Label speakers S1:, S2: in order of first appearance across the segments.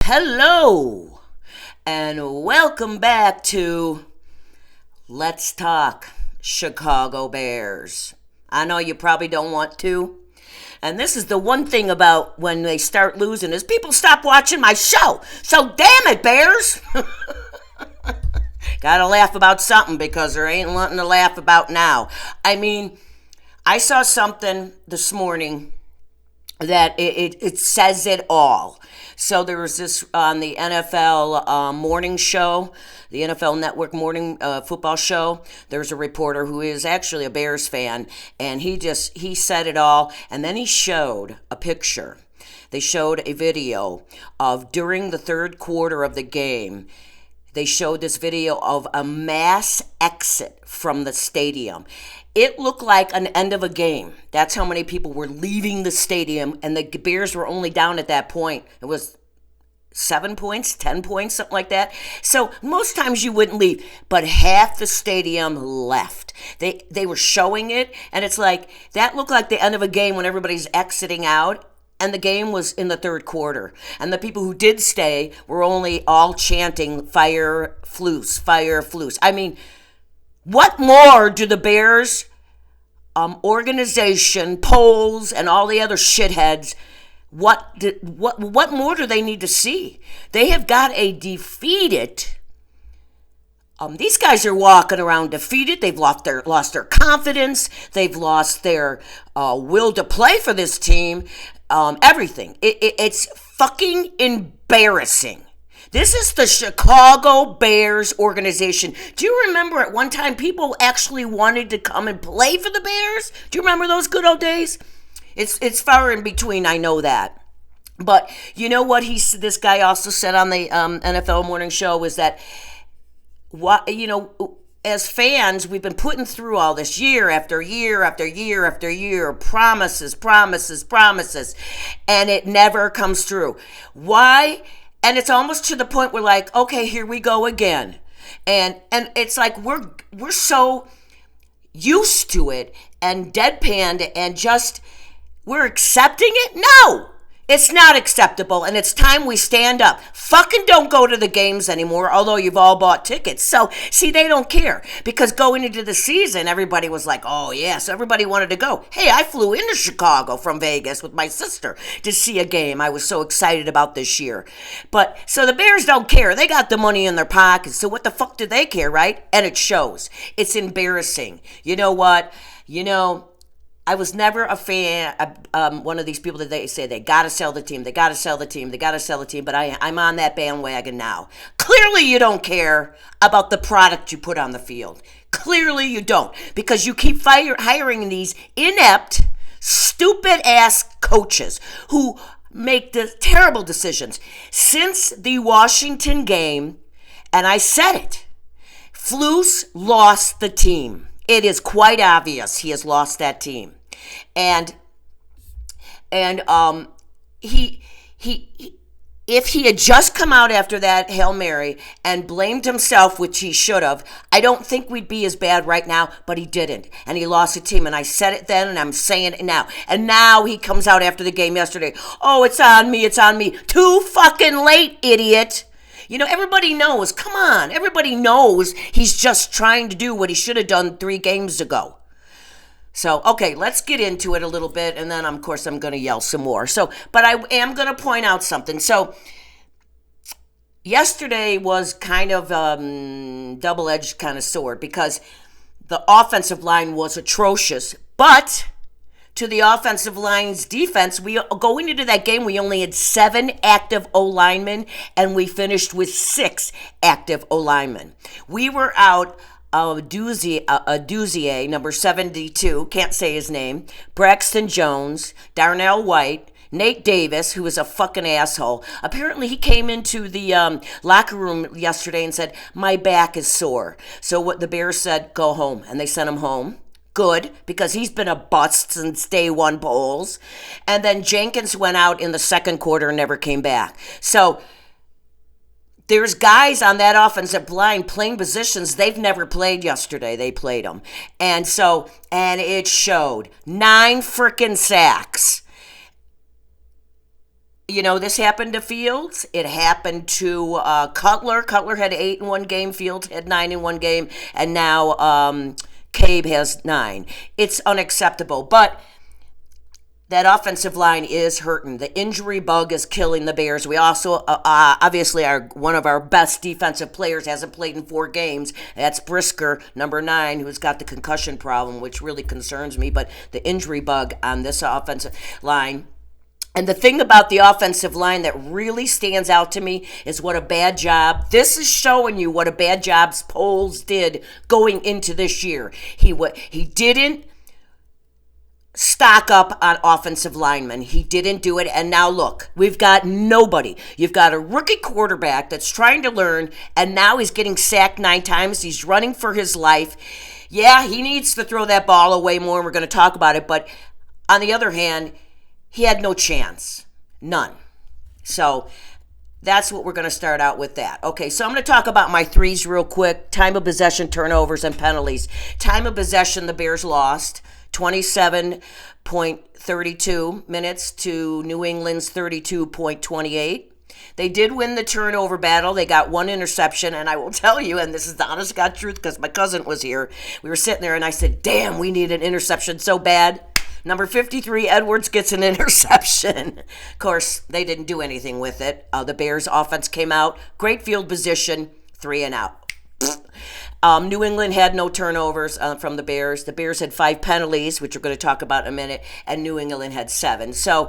S1: Hello, and welcome back to Let's Talk Chicago Bears. I know you probably don't want to. And this is the one thing about when they start losing is people stop watching my show. So damn it, Bears. Gotta laugh about something because there ain't nothing to laugh about now. I saw something this morning that it says it all. So there was this on the NFL morning show, the NFL Network morning football show. There's a reporter who is actually a Bears fan, and he said it all, and then he showed a picture. They showed a video of during the third quarter of the game. They showed this video of a mass exit from the stadium. It looked like an end of a game. That's how many people were leaving the stadium, and the Bears were only down at that point. It was 7 points, 10 points, something like that. So most times you wouldn't leave, but half the stadium left. They were showing it, and it's like that looked like the end of a game when everybody's exiting out. And the game was in the third quarter. And the people who did stay were only all chanting, fire, Flus, fire, Flus. What more do the Bears organization, polls, and all the other shitheads, what more do they need to see? They have got a defeated. These guys are walking around defeated. They've lost their confidence. They've lost their will to play for this team. Everything. It's fucking embarrassing. This is the Chicago Bears organization. Do you remember at one time people actually wanted to come and play for the Bears? Do you remember those good old days? It's far in between, I know that. But you know what this guy also said on the NFL morning show was that as fans, we've been putting through all this year after year after year after year, promises, and it never comes through. Why? And it's almost to the point where like, okay, here we go again. And it's like we're so used to it and deadpanned and just we're accepting it? No! It's not acceptable, and it's time we stand up. Fucking don't go to the games anymore, although you've all bought tickets. So, see, they don't care. Because going into the season, everybody was like, oh, yeah, so everybody wanted to go. Hey, I flew into Chicago from Vegas with my sister to see a game I was so excited about this year. But, so the Bears don't care. They got the money in their pockets, so what the fuck do they care, right? And it shows. It's embarrassing. You know what? I was never a fan of one of these people that they say they got to sell the team, but I'm on that bandwagon now. Clearly you don't care about the product you put on the field. Clearly you don't, because you keep hiring these inept, stupid-ass coaches who make the terrible decisions. Since the Washington game, and I said it, Flus lost the team. It is quite obvious he has lost that team. And he if he had just come out after that Hail Mary and blamed himself, which he should have, I don't think we'd be as bad right now, but he didn't. And he lost the team. And I said it then, and I'm saying it now. And now he comes out after the game yesterday. Oh, it's on me. Too fucking late, idiot. Everybody knows. Come on. Everybody knows he's just trying to do what he should have done 3 games ago. So, okay, let's get into it a little bit, and then, of course, I'm going to yell some more. But I am going to point out something. So, yesterday was kind of double-edged kind of sword because the offensive line was atrocious, but to the offensive line's defense, going into that game, we only had 7 active O-linemen, and we finished with 6 active O-linemen. We were out Duzier, number 72, can't say his name, Braxton Jones, Darnell White, Nate Davis, who is a fucking asshole. Apparently he came into the locker room yesterday and said, my back is sore. So what the Bears said, go home, and they sent him home. Good, because he's been a bust since day one polls. And then Jenkins went out in the second quarter and never came back. So there's guys on that offensive line playing positions they've never played yesterday. They played them. And it showed. 9 freaking sacks. this happened to Fields. It happened to Cutler. Cutler had 8 in one game. Fields had 9 in one game. And now Cabe has 9. It's unacceptable. But that offensive line is hurting. The injury bug is killing the Bears. We also, obviously, one of our best defensive players hasn't played in 4 games. That's Brisker, number 9, who's got the concussion problem, which really concerns me. But the injury bug on this offensive line. And the thing about the offensive line that really stands out to me is what a bad job. This is showing you what a bad job Poles did going into this year. He didn't stock up on offensive linemen. He didn't do it. And now look, we've got nobody. You've got a rookie quarterback that's trying to learn, and now he's getting sacked 9 times. He's running for his life. Yeah, he needs to throw that ball away more, and we're going to talk about it. But on the other hand, he had no chance. None. So that's what we're going to start out with that. Okay, so I'm going to talk about my 3s real quick. Time of possession, turnovers, and penalties. Time of possession, the Bears lost 27.32 minutes to New England's 32.28. They did win the turnover battle. They got 1 interception, and I will tell you, and this is the honest God truth because my cousin was here. We were sitting there, and I said, damn, we need an interception so bad. Number 53, Edwards gets an interception. Of course, they didn't do anything with it. The Bears' offense came out. Great field position, 3 and out. New England had no turnovers from the Bears. The Bears had 5 penalties, which we're going to talk about in a minute, and New England had 7. So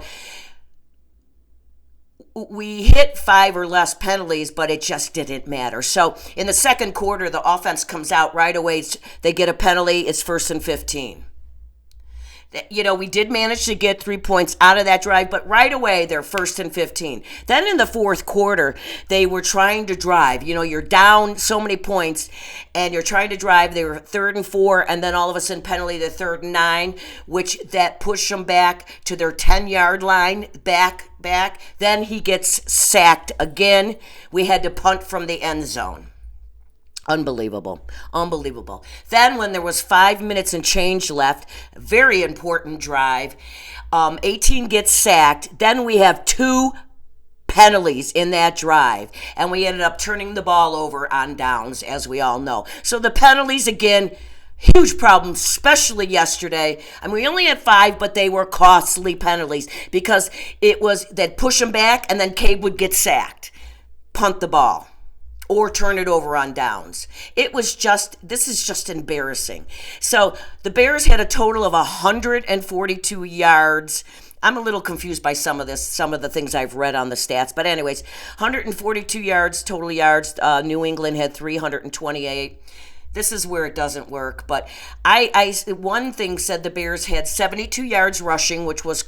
S1: we hit 5 or less penalties, but it just didn't matter. So in the second quarter, the offense comes out right away. They get a penalty. It's 1st and 15. We did manage to get 3 points out of that drive, but right away, they're 1st and 15. Then in the fourth quarter, they were trying to drive. You're down so many points, and you're trying to drive. They were 3rd and 4, and then all of a sudden, penalty to 3rd and 9, which that pushed them back to their 10-yard line, back. Then he gets sacked again. We had to punt from the end zone. Unbelievable. Then when there was 5 minutes and change left, very important drive, 18 gets sacked. Then we have 2 penalties in that drive, and we ended up turning the ball over on downs, as we all know. So the penalties, again, huge problem, especially yesterday. We only had 5, but they were costly penalties because it was that push them back, and then Cabe would get sacked, punt the ball, or turn it over on downs. This is just embarrassing. So the Bears had a total of 142 yards. I'm a little confused by some of the things I've read on the stats. But anyways, 142 yards, total yards. New England had 328. This is where it doesn't work. But one thing said the Bears had 72 yards rushing, which was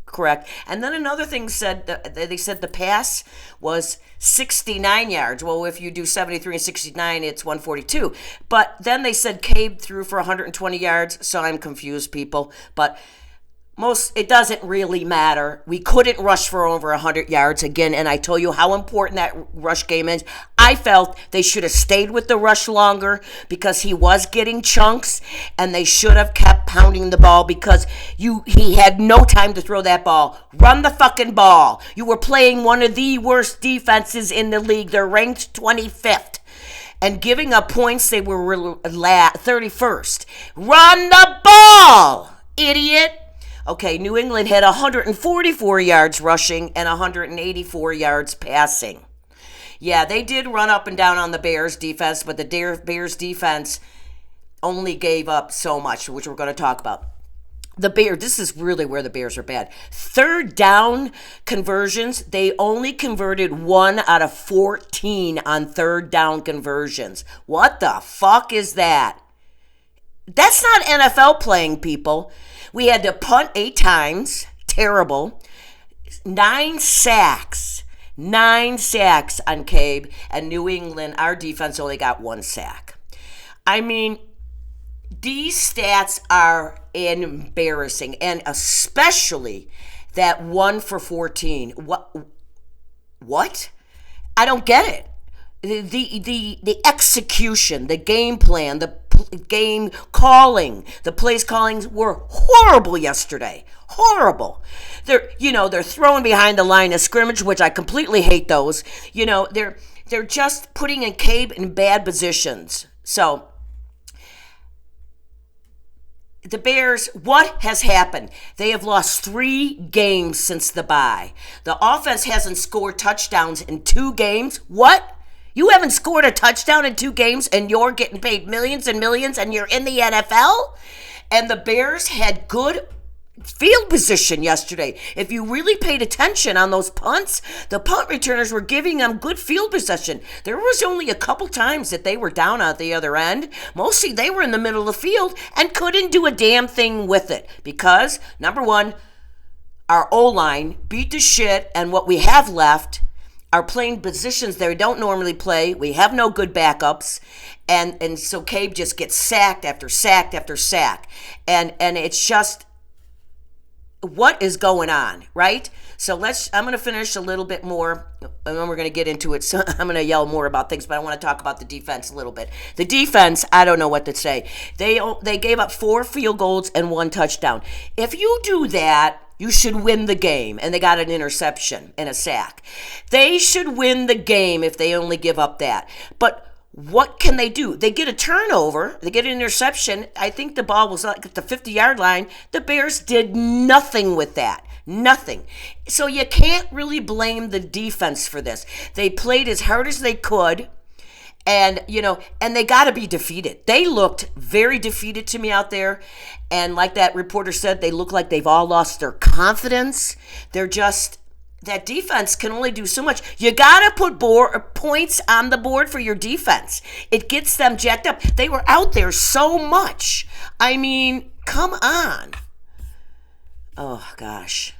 S1: correct. And then another thing said they said the pass was 69 yards. Well, if you do 73 and 69, it's 142. But then they said Cabe threw for 120 yards, so I'm confused, people. But it doesn't really matter. We couldn't rush for over 100 yards again, and I told you how important that rush game is. I felt they should have stayed with the rush longer because he was getting chunks, and they should have kept pounding the ball because he had no time to throw that ball. Run the fucking ball. You were playing one of the worst defenses in the league. They're ranked 25th. And giving up points, they were 31st. Run the ball, idiot. Okay, New England had 144 yards rushing and 184 yards passing. Yeah, they did run up and down on the Bears defense, but the Bears defense only gave up so much, which we're going to talk about. This is really where the Bears are bad. 3rd down conversions, they only converted 1 out of 14 on 3rd down conversions. What the fuck is that? That's not NFL playing, people. We had to punt 8 times. Terrible. 9 sacks. 9 sacks on Cabe. And New England, our defense only got 1 sack. These stats are embarrassing. And especially that 1 for 14. What? I don't get it. The execution, the game plan, the game calling. The plays callings were horrible yesterday. Horrible. They're throwing behind the line of scrimmage, which I completely hate those. They're just putting in Cabe in bad positions. So the Bears, what has happened? They have lost 3 games since the bye. The offense hasn't scored touchdowns in 2 games. What? You haven't scored a touchdown in 2 games and you're getting paid millions and millions and you're in the NFL? And the Bears had good field position yesterday. If you really paid attention on those punts, the punt returners were giving them good field position. There was only a couple times that they were down at the other end. Mostly they were in the middle of the field and couldn't do a damn thing with it because, number one, our O-line beat the shit, and what we have left are playing positions they don't normally play. We have no good backups, and so Cabe just gets sacked after sack after sack, and it's just, what is going on, right? So I'm going to finish a little bit more, and then we're going to get into it. So I'm going to yell more about things, but I want to talk about the defense a little bit. The defense, I don't know what to say. They gave up 4 field goals and 1 touchdown. If you do that, you should win the game, and they got an interception and a sack. They should win the game if they only give up that. But what can they do? They get a turnover. They get an interception. I think the ball was like at the 50-yard line. The Bears did nothing with that. Nothing. So you can't really blame the defense for this. They played as hard as they could, and they got to be defeated. They looked very defeated to me out there, and like that reporter said, they look like they've all lost their confidence. They're just... That defense can only do so much. You got to put points on the board for your defense. It gets them jacked up. They were out there so much. I mean, come on. Oh, gosh.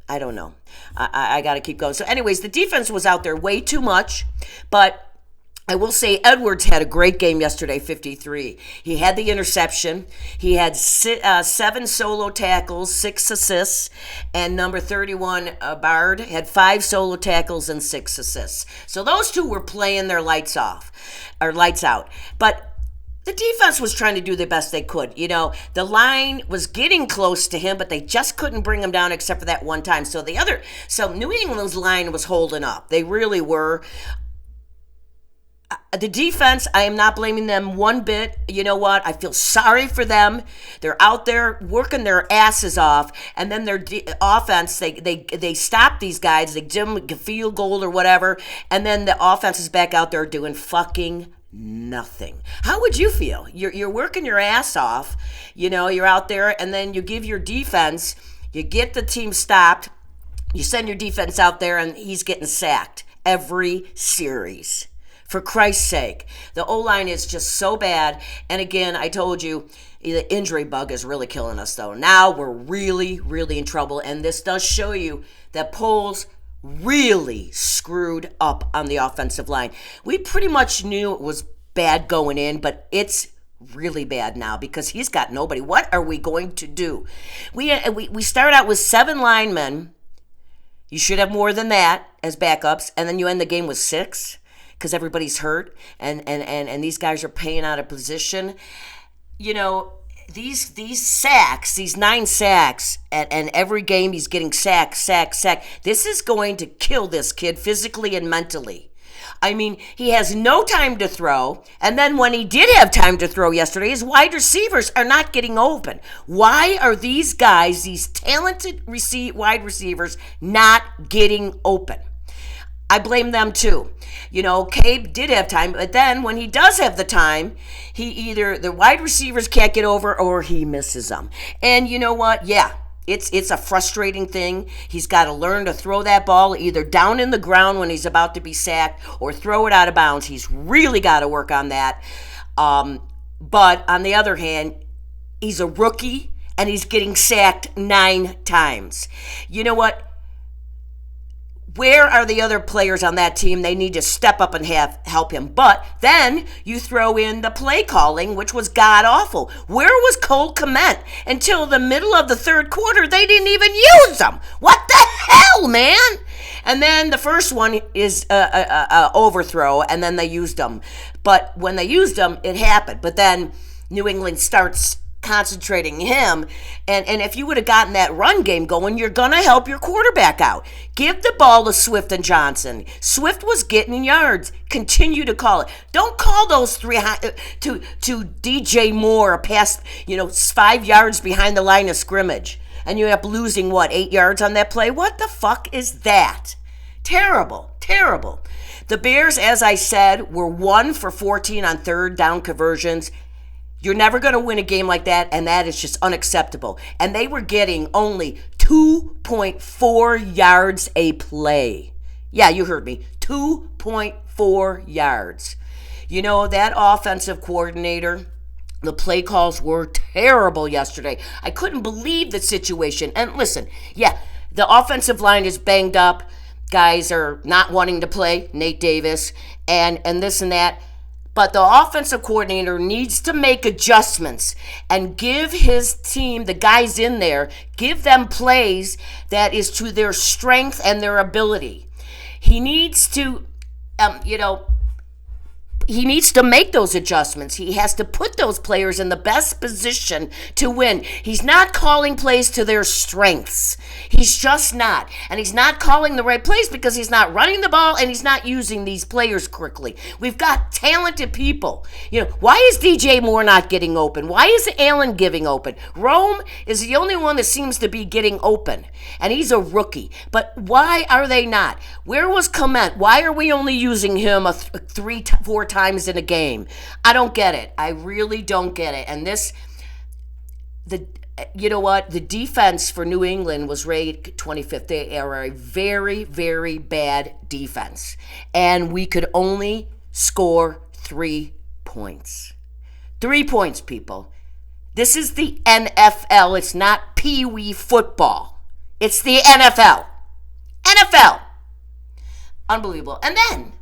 S1: I don't know. I got to keep going. So anyways, the defense was out there way too much, but I will say Edwards had a great game yesterday, 53. He had the interception. He had 7 solo tackles, 6 assists, and number 31, Bard, had 5 solo tackles and 6 assists. So those two were playing their lights out. But the defense was trying to do the best they could. The line was getting close to him, but they just couldn't bring him down except for that one time. So New England's line was holding up. They really were. The defense, I am not blaming them one bit. You know what? I feel sorry for them. They're out there working their asses off, and then their offense, they stop these guys. They give them a field goal or whatever, and then the offense is back out there doing fucking nothing. How would you feel? You're working your ass off. You're out there, and then you give your defense, you get the team stopped, you send your defense out there, and he's getting sacked every series. For Christ's sake, the O-line is just so bad. And again, I told you, the injury bug is really killing us, though. Now we're really, really in trouble. And this does show you that Poles really screwed up on the offensive line. We pretty much knew it was bad going in, but it's really bad now because he's got nobody. What are we going to do? We start out with 7 linemen. You should have more than that as backups. And then you end the game with 6. Because everybody's hurt, and these guys are paying out of position. These sacks, these 9 sacks, and every game he's getting sack. This is going to kill this kid physically and mentally. I mean, he has no time to throw, and then when he did have time to throw yesterday, his wide receivers are not getting open. Why are these guys, these talented wide receivers, not getting open? I blame them too. Cabe did have time, but then when he does have the time, the wide receivers can't get over or he misses them. And you know what? Yeah, it's a frustrating thing. He's got to learn to throw that ball either down in the ground when he's about to be sacked or throw it out of bounds. He's really got to work on that. But on the other hand, he's a rookie and he's getting sacked 9 times. You know what? Where are the other players on that team? They need to step up and help him. But then you throw in the play calling, which was god-awful. Where was Cole Kmet? Until the middle of the 3rd quarter, they didn't even use him. What the hell, man? And then the first one is a overthrow, and then they used him. But when they used him, it happened. But then, New England starts concentrating him. And if you would have gotten that run game going, you're going to help your quarterback out. Give the ball to Swift and Johnson. Swift was getting yards. Continue to call it. Don't call those three to DJ Moore past, 5 yards behind the line of scrimmage. And you end up losing, 8 yards on that play? What the fuck is that? Terrible, terrible. The Bears, as I said, were 1 for 14 on third down conversions. You're never going to win a game like that, and that is just unacceptable. And they were getting only 2.4 yards a play. Yeah, you heard me. 2.4 yards. That offensive coordinator, the play calls were terrible yesterday. I couldn't believe the situation. And listen, yeah, the offensive line is banged up. Guys are not wanting to play, Nate Davis, and this and that. But the offensive coordinator needs to make adjustments and give his team, the guys in there, give them plays that is to their strength and their ability. He needs to, he needs to make those adjustments. He has to put those players in the best position to win. He's not calling plays to their strengths. He's just not. And he's not calling the right plays because he's not running the ball and he's not using these players quickly. We've got talented people. Why is DJ Moore not getting open? Why is Allen giving open? Rome is the only one that seems to be getting open. And he's a rookie. But why are they not? Where was Clement? Why are we only using him 3-4 times in a game? I don't get it. I really don't get it. And the defense for New England was rated 25th. They are a very, very bad defense. And we could only score 3 points. 3 points, people. This is the NFL. It's not Pee-wee football. It's the NFL. NFL. Unbelievable. And then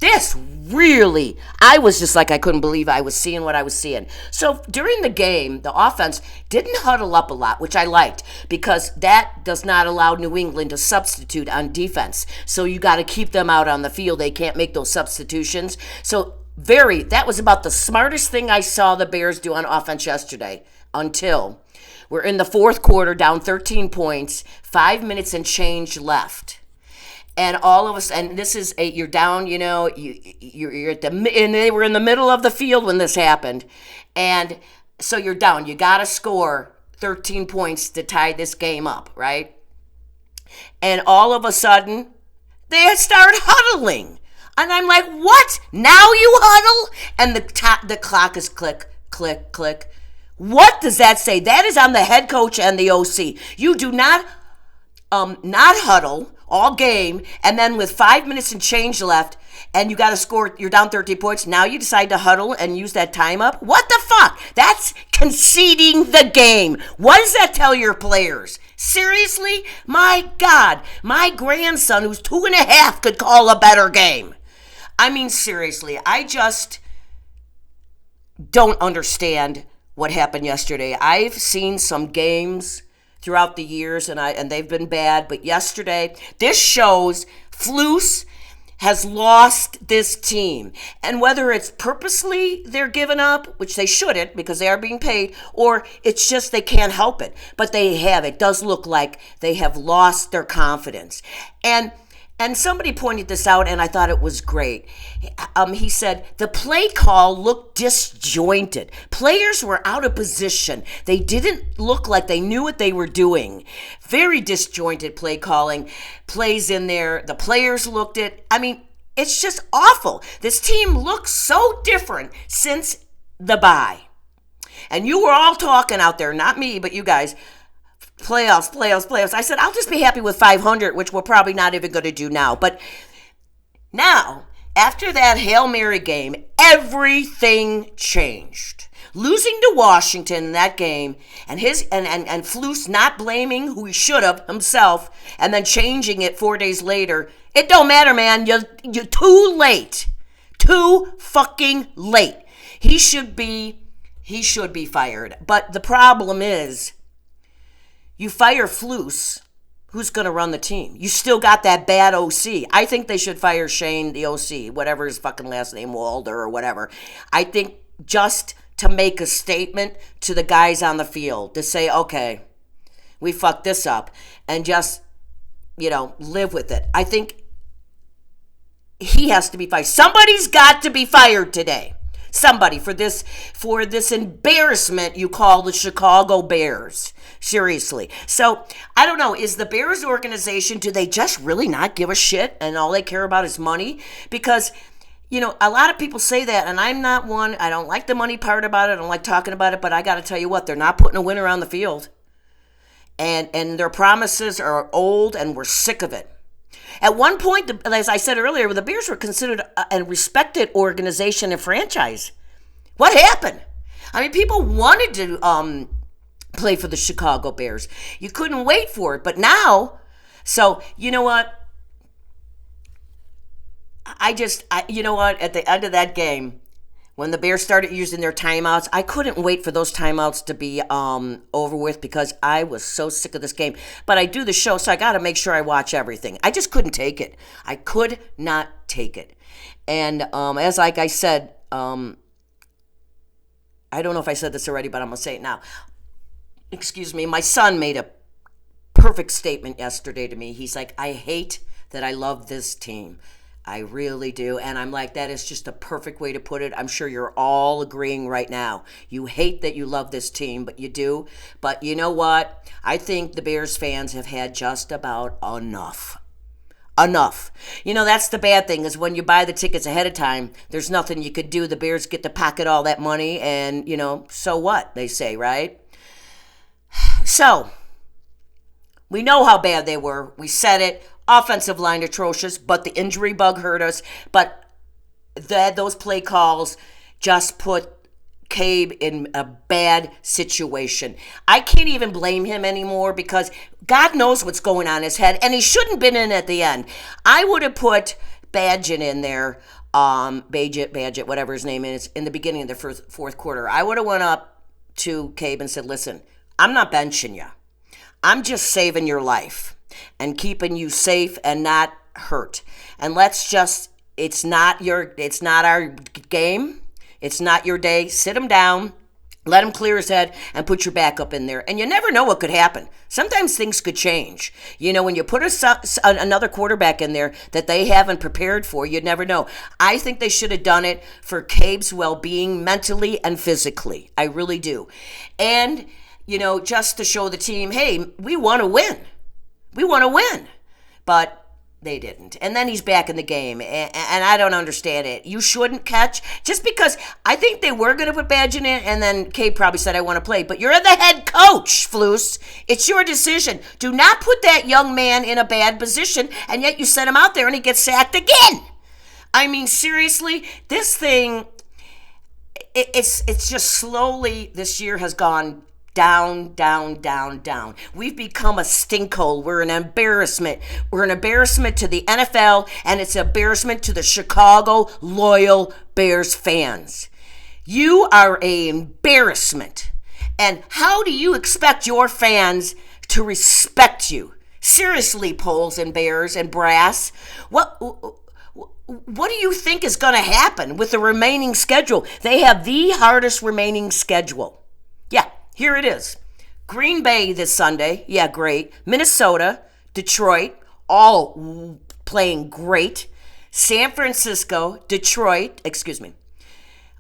S1: this really, I was just like, I couldn't believe I was seeing what I was seeing. So during the game, the offense didn't huddle up a lot, which I liked, because that does not allow New England to substitute on defense. So you got to keep them out on the field. They can't make those substitutions. So that was about the smartest thing I saw the Bears do on offense yesterday, until we're in the fourth quarter, down 13 points, 5 minutes and change left. And all of us, and this is you're down, you're at and they were in the middle of the field when this happened. And so you're down. You got to score 13 points to tie this game up, right? And all of a sudden, they start huddling. And I'm like, what? Now you huddle? And the clock is click, click, click. What does that say? That is on the head coach and the OC. You do not huddle all game, and then with 5 minutes and change left, and you got to score, you're down 13 points, now you decide to huddle and use that time up? What the fuck? That's conceding the game. What does that tell your players? Seriously? My God, my grandson, who's 2.5, could call a better game. I mean, seriously, I just don't understand what happened yesterday. I've seen some games throughout the years, and they've been bad. But yesterday, this shows Flus has lost this team. And whether it's purposely they're giving up, which they shouldn't because they are being paid, or it's just they can't help it. But they have. It does look like they have lost their confidence. And somebody pointed this out, and I thought it was great. He said, the play call looked disjointed. Players were out of position. They didn't look like they knew what they were doing. Very disjointed play calling. Plays in there. The players looked it's just awful. This team looks so different since the bye. And you were all talking out there, not me, but you guys, playoffs. I said, I'll just be happy with 500, which we're probably not even going to do now. But now, after that Hail Mary game, everything changed. Losing to Washington in that game, and Flus not blaming who he should have himself, and then changing it 4 days later. It don't matter, man. You're too late. Too fucking late. He should be fired. But the problem is, you fire Flus, who's going to run the team? You still got that bad OC. I think they should fire Shane, the OC, whatever his fucking last name, Walder or whatever. I think just to make a statement to the guys on the field to say, okay, we fucked this up, and just, live with it. I think he has to be fired. Somebody's got to be fired today. Somebody for this embarrassment you call the Chicago Bears. Seriously. So, I don't know, is the Bears organization, do they just really not give a shit and all they care about is money? Because, a lot of people say that, and I'm not one. I don't like the money part about it. I don't like talking about it, but I got to tell you what, they're not putting a winner on the field. And their promises are old, and we're sick of it. At one point, as I said earlier, the Bears were considered a respected organization and franchise. What happened? I mean, people wanted to play for the Chicago Bears. You couldn't wait for it. But now, so you know what? At the end of that game, when the Bears started using their timeouts, I couldn't wait for those timeouts to be over with because I was so sick of this game. But I do the show, so I got to make sure I watch everything. I just couldn't take it. I could not take it. And as I said, I don't know if I said this already, but I'm going to say it now. Excuse me. My son made a perfect statement yesterday to me. He's like, I hate that I love this team. I really do. And I'm like, that is just a perfect way to put it. I'm sure you're all agreeing right now. You hate that you love this team, but you do. But you know what? I think the Bears fans have had just about enough. Enough. That's the bad thing is when you buy the tickets ahead of time, there's nothing you could do. The Bears get to pocket all that money and, so what? They say, right? So, we know how bad they were. We said it. Offensive line atrocious, but the injury bug hurt us. But those play calls just put Cabe in a bad situation. I can't even blame him anymore because God knows what's going on in his head, and he shouldn't have been in at the end. I would have put Badgett in there, Badgett, whatever his name is, in the beginning of the fourth quarter. I would have went up to Cabe and said, listen, I'm not benching you. I'm just saving your life and keeping you safe and not hurt. And it's not our game. It's not your day. Sit him down, let him clear his head, and put your backup in there. And you never know what could happen. Sometimes things could change. When you put another quarterback in there that they haven't prepared for, you never know. I think they should have done it for Cabe's well-being mentally and physically. I really do. And, just to show the team, hey, we want to win. We want to win, but they didn't. And then he's back in the game, and I don't understand it. You shouldn't catch, just because I think they were going to put Badge in, and then Kate probably said, I want to play. But you're the head coach, Flus. It's your decision. Do not put that young man in a bad position, and yet you send him out there and he gets sacked again. I mean, seriously, this thing, it's just slowly, this year has gone down, down, down, down. We've become a stinkhole. We're an embarrassment. We're an embarrassment to the NFL, and it's an embarrassment to the Chicago loyal Bears fans. You are an embarrassment. And how do you expect your fans to respect you? Seriously, Poles and Bears and Brass, what do you think is going to happen with the remaining schedule? They have the hardest remaining schedule. Yeah. Here it is. Green Bay this Sunday. Yeah, great. Minnesota, Detroit, all playing great. San Francisco, Detroit,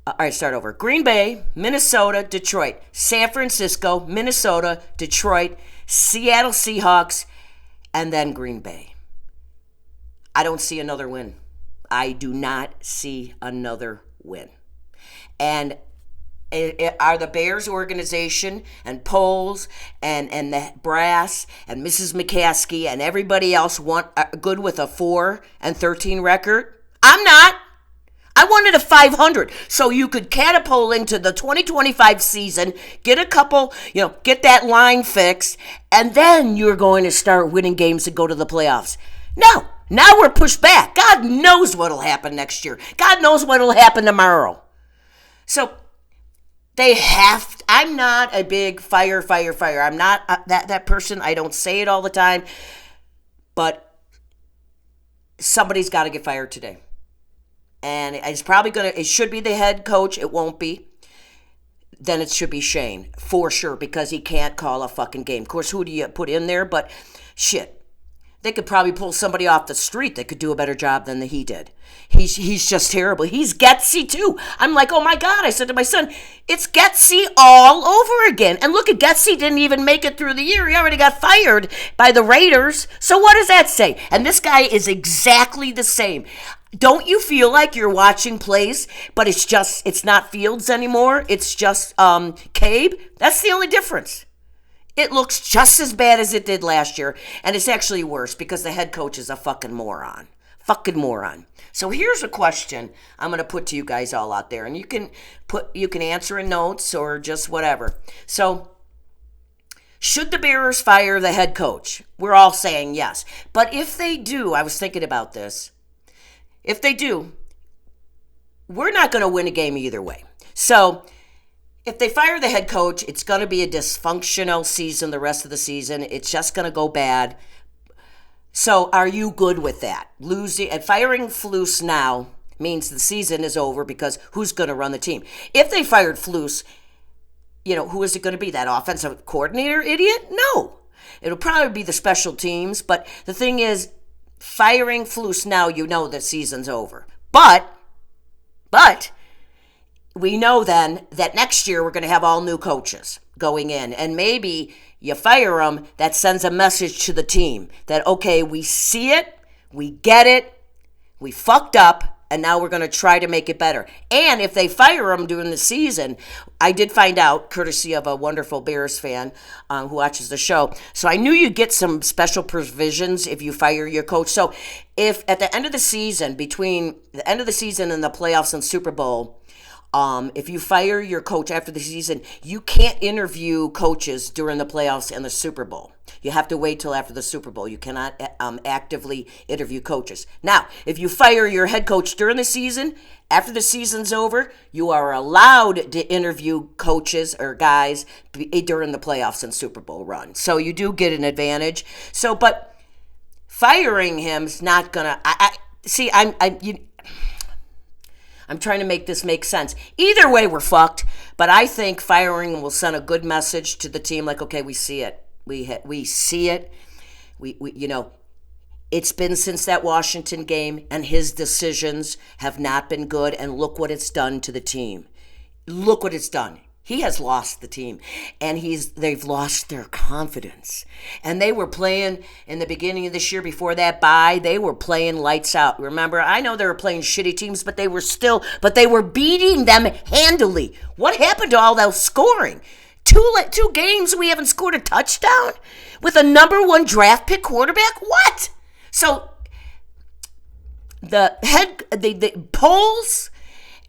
S1: all right, start over. Green Bay, Minnesota, Detroit. San Francisco, Minnesota, Detroit, Seattle Seahawks, and then Green Bay. I don't see another win. I do not see another win. And are the Bears organization and Poles and the Brass and Mrs. McCaskey and everybody else good with a 4-13 record? I'm not. I wanted a 500 so you could catapult into the 2025 season, get a couple, get that line fixed, and then you're going to start winning games and go to the playoffs. No, now we're pushed back. God knows what'll happen next year. God knows what'll happen tomorrow. So I'm not a big fire. I'm not that person. I don't say it all the time, but somebody's got to get fired today. And it should be the head coach. It won't be. then it should be Shane, for sure, because he can't call a fucking game. Of course, who do you put in there? But shit. They could probably pull somebody off the street that could do a better job than he did. He's just terrible. He's Getsy too. I'm like, oh my God. I said to my son, it's Getsy all over again. And look at Getsy didn't even make it through the year. He already got fired by the Raiders. So what does that say? And this guy is exactly the same. Don't you feel like you're watching plays, but it's not Fields anymore? It's just Cabe? That's the only difference. It looks just as bad as it did last year, and it's actually worse because the head coach is a fucking moron. Fucking moron. So here's a question I'm going to put to you guys all out there, and you can answer in notes or just whatever. So, should the Bears fire the head coach? We're all saying yes. But if they do, I was thinking about this. If they do, we're not going to win a game either way. So, if they fire the head coach, it's going to be a dysfunctional season the rest of the season. It's just going to go bad. So are you good with that? Losing and firing Flus now means the season is over because who's going to run the team? If they fired Flus, who is it going to be? That offensive coordinator idiot? No. It'll probably be the special teams. But the thing is, firing Flus now, the season's over. But we know then that next year we're going to have all new coaches going in. And maybe you fire them, that sends a message to the team that, okay, we see it, we get it, we fucked up, and now we're going to try to make it better. And if they fire them during the season, I did find out, courtesy of a wonderful Bears fan who watches the show, so I knew you'd get some special provisions if you fire your coach. So if at the end of the season, between the end of the season and the playoffs and Super Bowl, if you fire your coach after the season, you can't interview coaches during the playoffs and the Super Bowl. You have to wait till after the Super Bowl. You cannot actively interview coaches. Now, if you fire your head coach during the season, after the season's over, you are allowed to interview coaches or guys during the playoffs and Super Bowl run. So you do get an advantage. So, but firing him's not gonna. I'm trying to make this make sense. Either way, we're fucked. But I think firing will send a good message to the team, like, okay, we see it. We see it. We it's been since that Washington game, and his decisions have not been good. And look what it's done to the team. Look what it's done. He has lost the team, and they've lost their confidence. And they were playing in the beginning of this year before that bye. They were playing lights out. Remember, I know they were playing shitty teams, but they were beating them handily. What happened to all that scoring? Two games we haven't scored a touchdown with a number 1 draft pick quarterback. What? So the polls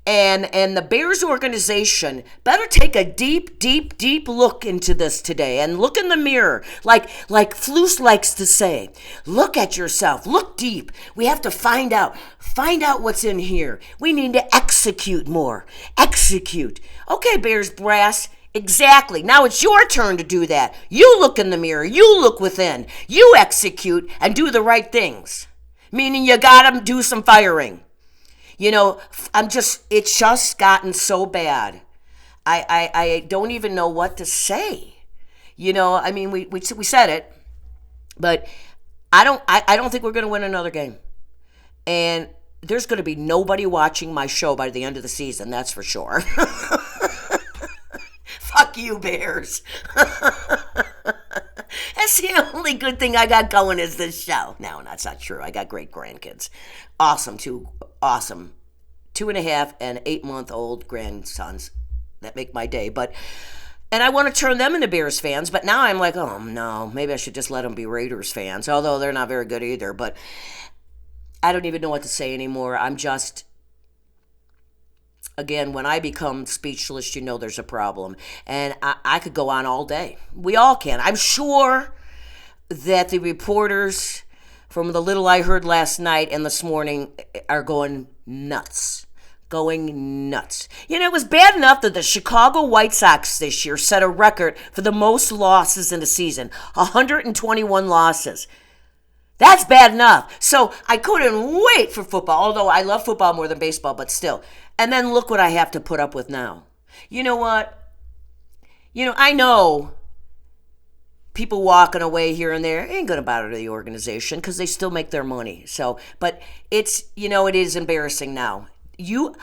S1: and the Bears organization better take a deep look into this today and look in the mirror. Like Flus likes to say, look at yourself, look deep. We have to find out what's in here. We need to execute more. Execute. Okay, Bears brass. Exactly. Now it's your turn to do that. You look in the mirror. You look within. You execute and do the right things. Meaning you gotta do some firing. It's just gotten so bad. I don't even know what to say. We said it, but I don't think we're going to win another game. And there's going to be nobody watching my show by the end of the season, that's for sure. Fuck you, Bears. That's the only good thing I got going is this show. No, that's not true. I got great grandkids. Awesome, 2.5 and 8-month-old grandsons that make my day. And I want to turn them into Bears fans, but now I'm like, oh no, maybe I should just let them be Raiders fans, although they're not very good either. But I don't even know what to say anymore. I'm just, again, when I become speechless, there's a problem. And I could go on all day. We all can. I'm sure that the reporters from the little I heard last night and this morning are going nuts. It was bad enough that the Chicago White Sox this year set a record for the most losses in a season, 121 losses. That's bad enough. So I couldn't wait for football, although I love football more than baseball, but still. And then look what I have to put up with now. You know what? I know people walking away here and there ain't going to bother the organization because they still make their money. So, but it is embarrassing now.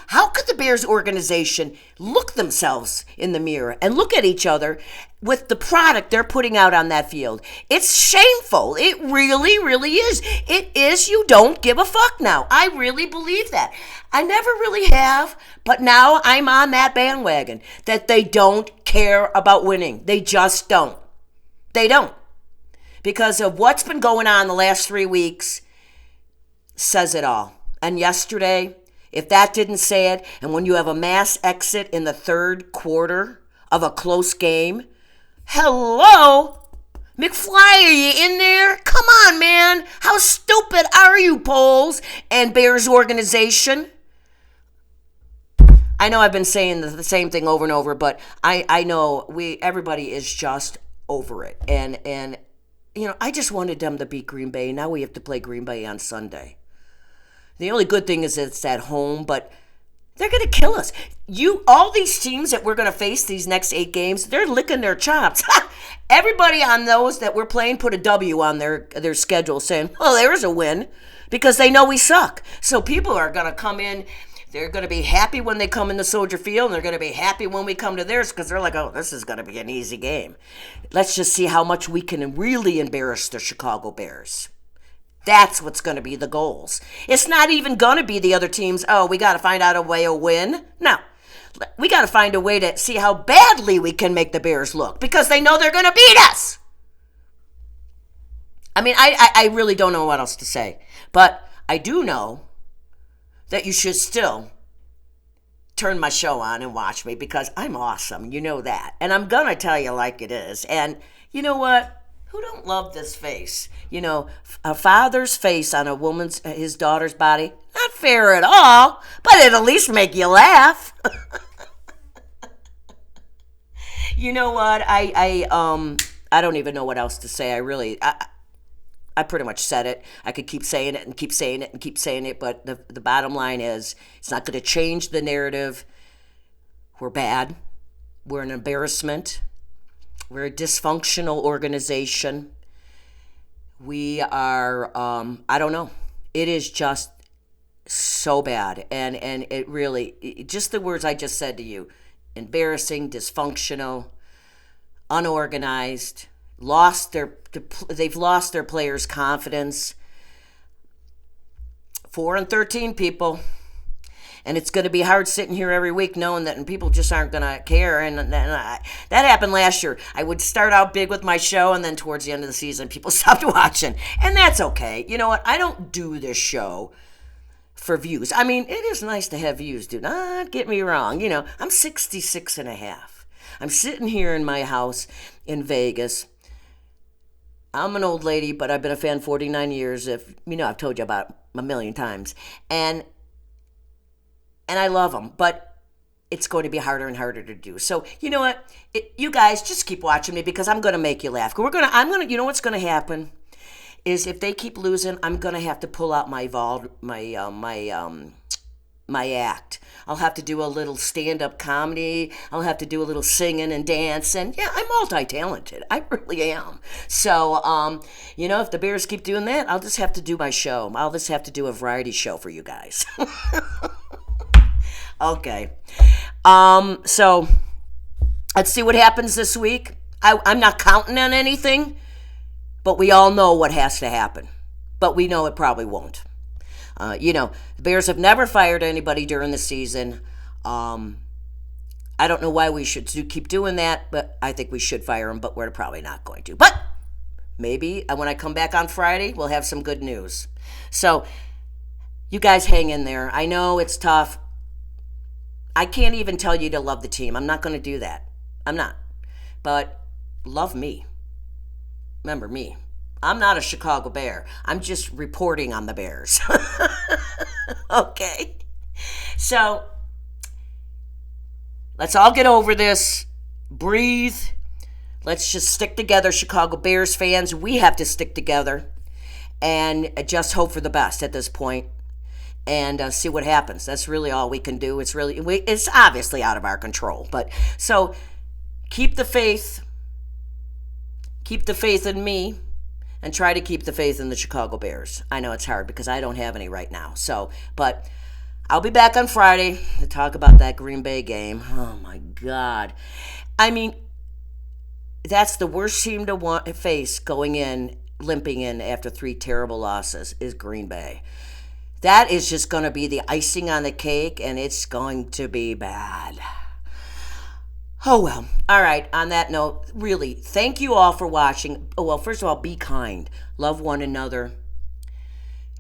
S1: How could the Bears organization look themselves in the mirror and look at each other with the product they're putting out on that field? It's shameful. It really, really is. It is. You don't give a fuck now. I really believe that. I never really have, but now I'm on that bandwagon that they don't care about winning. They just don't. They don't. Because of what's been going on the last 3 weeks says it all. And yesterday, if that didn't say it, and when you have a mass exit in the third quarter of a close game, hello? McFly, are you in there? Come on, man. How stupid are you, Poles and Bears organization? I know I've been saying the same thing over and over, but I know everybody is just over it. And I just wanted them to beat Green Bay. Now we have to play Green Bay on Sunday. The only good thing is it's at home, but they're going to kill us. All these teams that we're going to face these next 8 games, they're licking their chops. Everybody on those that we're playing put a W on their schedule saying, oh, there's a win, because they know we suck. So people are going to come in. They're going to be happy when they come in the Soldier Field, and they're going to be happy when we come to theirs because they're like, oh, this is going to be an easy game. Let's just see how much we can really embarrass the Chicago Bears. That's what's going to be the goals. It's not even going to be the other teams, oh, we got to find out a way to win. No. We got to find a way to see how badly we can make the Bears look because they know they're going to beat us. I mean, I really don't know what else to say. But I do know that you should still turn my show on and watch me because I'm awesome. You know that. And I'm going to tell you like it is. And you know what? Who don't love this face? A father's face on his daughter's body, not fair at all, but it'll at least make you laugh. You know what? I don't even know what else to say. I pretty much said it. I could keep saying it and keep saying it and keep saying it, but the bottom line is it's not going to change the narrative. We're bad. We're an embarrassment. We're a dysfunctional organization. We are, I don't know. It is just so bad. And it really, just the words I just said to you, embarrassing, dysfunctional, unorganized, they've lost their players' confidence. 4-13, people. And it's going to be hard sitting here every week knowing that people just aren't going to care. And that happened last year. I would start out big with my show, and then towards the end of the season, people stopped watching. And that's okay. You know what? I don't do this show for views. I mean, it is nice to have views. Do not get me wrong. I'm 66 and a half. I'm sitting here in my house in Vegas. I'm an old lady, but I've been a fan 49 years. I've told you about a million times. And I love them, but it's going to be harder and harder to do. So, you know what? You guys just keep watching me because I'm going to make you laugh. You know what's going to happen is if they keep losing, I'm going to have to pull out my act. I'll have to do a little stand-up comedy. I'll have to do a little singing and dance. And yeah, I'm multi-talented. I really am. So, if the Bears keep doing that, I'll just have to do my show. I'll just have to do a variety show for you guys. Okay. So let's see what happens this week. I'm not counting on anything, but we all know what has to happen. But we know it probably won't. The Bears have never fired anybody during the season. I don't know why we should keep doing that, but I think we should fire them, but we're probably not going to. But maybe when I come back on Friday, we'll have some good news. So you guys hang in there. I know it's tough. I can't even tell you to love the team. I'm not going to do that. I'm not. But love me. Remember me. I'm not a Chicago Bear. I'm just reporting on the Bears. Okay. So let's all get over this. Breathe. Let's just stick together, Chicago Bears fans. We have to stick together and just hope for the best at this point. And see what happens. That's really all we can do. It's obviously out of our control. But so keep the faith. Keep the faith in me. And try to keep the faith in the Chicago Bears. I know it's hard because I don't have any right now. But I'll be back on Friday to talk about that Green Bay game. Oh, my God. I mean, that's the worst team to face going in, limping in after 3 terrible losses is Green Bay. That is just going to be the icing on the cake, and it's going to be bad. Oh, well. All right. On that note, really, thank you all for watching. Oh, well, first of all, be kind. Love one another.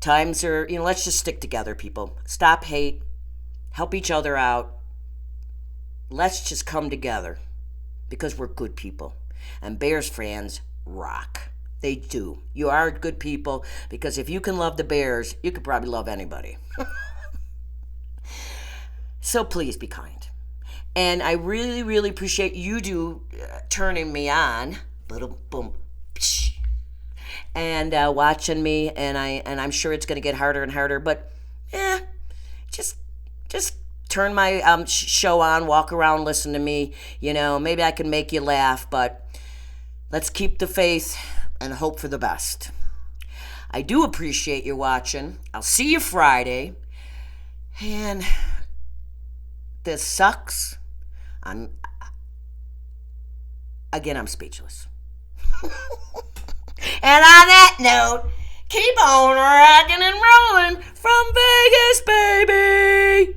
S1: Times are, let's just stick together, people. Stop hate. Help each other out. Let's just come together because we're good people. And Bears fans rock. They do. You are good people because if you can love the Bears, you could probably love anybody. So please be kind. And I really, really appreciate you turning me on, boom, boom, and watching me. And I'm sure it's going to get harder and harder. But just turn my show on, walk around, listen to me. Maybe I can make you laugh. But let's keep the faith and hope for the best. I do appreciate you watching. I'll see you Friday. And this sucks. I'm speechless. And on that note, keep on rocking and rolling from Vegas, baby.